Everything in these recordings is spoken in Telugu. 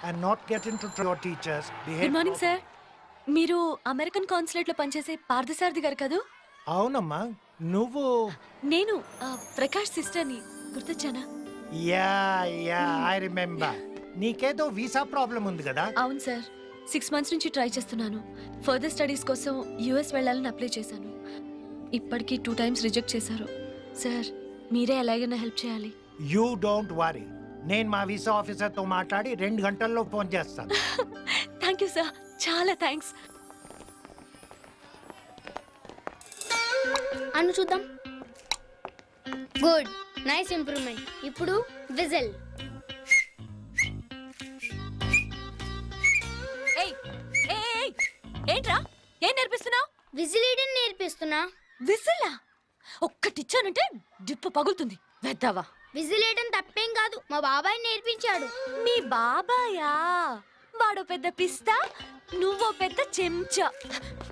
and not get into your teachers. Good morning sir. మీరు అమెరికన్ కాన్సులేట్ లో పనిచేసే పార్థసారథి గారు కదూ? అవునమ్మా, నువ్వు? నేను ప్రకాష్ సిస్టర్ని. గుర్తొచ్చానా? Yeah I remember. నీకేదో వీసా ప్రాబ్లం ఉంది కదా? అవును సార్, 6 months నుంచి ట్రై చేస్తున్నాను. ఫర్దర్ స్టడీస్ కోసం యుఎస్ వెళ్ళాలని అప్లై చేశాను. ఇప్పటికీ 2 times రిజెక్ట్ చేశారు. సార్, మీరే ఎలాగైనా హెల్ప్ చేయాలి. యూ డోంట్ వరీ, నేను మా వీసా ఆఫీసర్తో మాట్లాడి 2 గంటల్లో ఫోన్ చేస్తాను. థ్యాంక్ యూ సార్, చాలా థ్యాంక్స్. అను చూద్దాం. Good, nice improvement. ఇప్పుడు విజిల్. ఏంట్రా, ఏం నేర్పిస్తున్నావు? విజిల్ వేయడం నేర్పిస్తున్నా. విసిలా? ఒక్కటిచ్చానంటే డిప్పు పగులుతుంది. వెద్దావా? విజిల్ వేయడం తప్పేం కాదు, మా బాబాయ్ నేర్పించాడు. మీ బాబాయా? వాడో పెద్ద పిస్తా, నువ్వో పెద్ద చెంచా.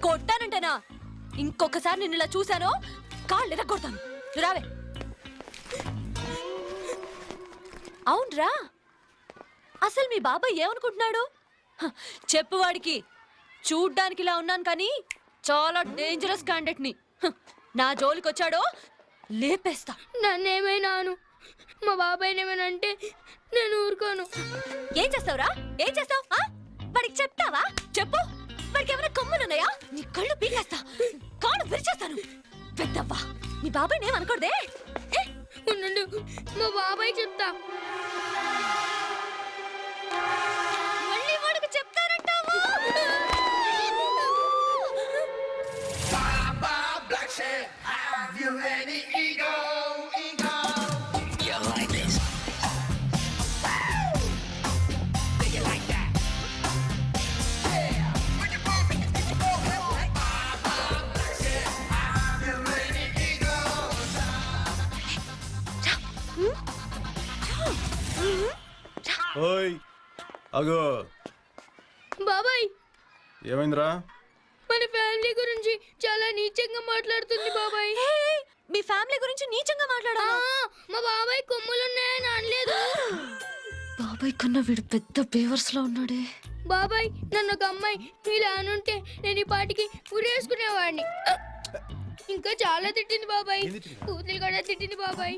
కొట్టానంటేనా ఇంకొకసారి నిన్ను ఇలా చూశానో కాళ్ళు ఎరగొడతాను. రావే. అవునరా, అసలు మీ బాబాయ్ ఏమనుకుంటున్నాడు? చెప్పు వాడికి. చూడ్డానికి ఇలా ఉన్నాను కానీ చాలా డేంజరస్ క్యాండిడేట్ ని. నా జోలికి వచ్చాడో లేపేస్తా. నన్నేమైనాను, మా బాబాయ్ ఏమైనా అంటే నేను ఊరుకోను. ఏం చేస్తావురా? ఏం చేస్తావు? వాడికి చెప్తావా? చెప్పు. వాడికి ఏమైనా కొమ్ములున్నాయా? నీ కళ్ళు పీకేస్తా, కాళ్ళు విరిచేస్తాను. పెద్దవ్వా, మీ బాబాయ్ ఏమనుకోడదే. ఉండు, మా బాబాయ్ చెప్తా. మళ్ళీ వాడికి చెప్తానంటావా? Have you any ego? You like this? Do you like that? Yeah. When you move it, you move it like Have you any ego? ఓయ్ అగో, బాబాయ్, ఏమైందిరా? మన ఫ్యామిలీ గురించి చాలా నీచంగా మాట్లాడుతుంది బాబాయ్. మీ ఫ్యామిలీ గురించి నీచంగా మాట్లాడా? మా బాబాయ్ కొమ్ములున్నాయని అనలేదు. బాబాయ్ కన్నా వీడు పెద్ద బేవర్స్ లో ఉన్నాడే. బాబాయ్, నన్ను ఒక అమ్మాయి ఇలా అనుంటే నేను ఈ పాటికి ఉరేసుకునేవాడిని. ఇంకా చాలా తిట్టింది బాబాయ్, కూతురు కూడా తిట్టింది బాబాయ్.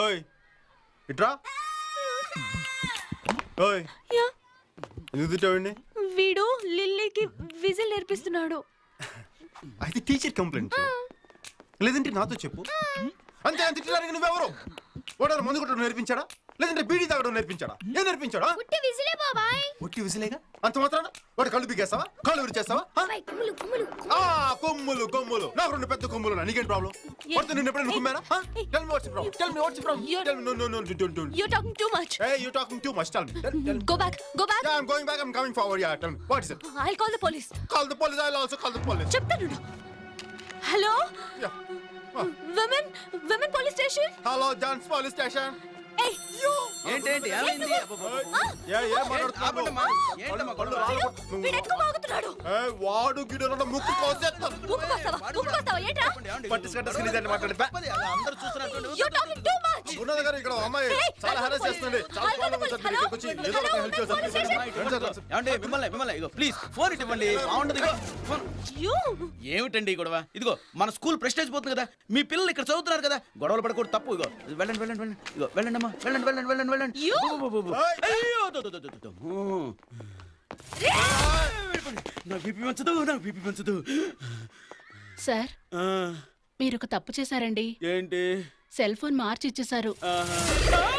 ఓయ్ ఇట్రా. ఓయ్, యా, ఎందుకు తిట్టావండి? వీడు లిల్లీకి విజిల్ నేర్పిస్తున్నాడు. అయితే టీచర్ కంప్లైంట్ లేదంటే నాతో చెప్పు. అంతే, అంత తిట్టడానికి నువ్వెవరు? వాడు మందు కొట్టడం నేర్పించాడా లేదంటే బీడీ తాగడం నేర్పించాడా? ఏం నేర్పించాడా? పుట్టి విజిలే బాబాయ్. ఒట్టి విసిలేగా అంత మాత్రాన వాడు కళ్ళు పీకేస్తావా? కాళ్ళు విరిచేస్తావా? బాబాయ్, కొమ్ములు కొమ్ములు. కొమ్ములు కొమ్ములు, నాకు 2 పెద్ద కొమ్ములు. నీకేం ప్రాబ్లం? వాడితో నిన్ను ఎప్పుడైనా కుమ్మారా? Tell me what's the problem? Tell me what's the problem? Tell me. No, don't. You're talking too much. Hey, you're talking too much. Tell me. Go back. Yeah, I'm going back. I'm coming forward. Yeah, tell me. What is it? I'll call the police. Call the police. I'll also call the police. చెప్తాను. Hello, Yeah. women police station. Hello, John's police station. Hey, ఏంటేంటి ఏమైంది? వీడు ఎక్కువ బాగుతున్నాడు. వాడు గిడన ముక్కు కోసేస్తాను. ముక్కుకొస్తావా? ఏంట్రా? అందరూ చూస్తున్నట్టు You're talking too much. ఉన్నది గారు ఇక్కడ అమ్మాయి చాలా హెరాస్ చేస్తుంది. చాలా ప్రాబ్లం ఉంది. ఇక్కడికి వచ్చి ఏదో ఒక హెల్ప్ చేస్తారు. ఏమండి, మిమ్మల్ని ఇగో ప్లీజ్ ఫోన్ ఇవ్వండి. బాగుంటది. ఇగో ఫోన్. You. ఏమిటండి ఈ గొడవ? ఇదిగో మన స్కూల్ ప్రెస్టేజ్ పోతుంది కదా. మీ పిల్లలు ఇక్కడ చదువుతున్నారు కదా, గొడవలు పడకూడదు, తప్పు. ఇగో వెళ్ళండి. ఇగో వెళ్ళండి అమ్మా, వెళ్ళండి. You. అయ్యో, నాకు బీపీ పెంచదు. సార్, మీరు ఒక తప్పు చేశారండి. ఏంటి? సెల్ ఫోన్ మార్చి ఇచ్చేశారు. ఆహా.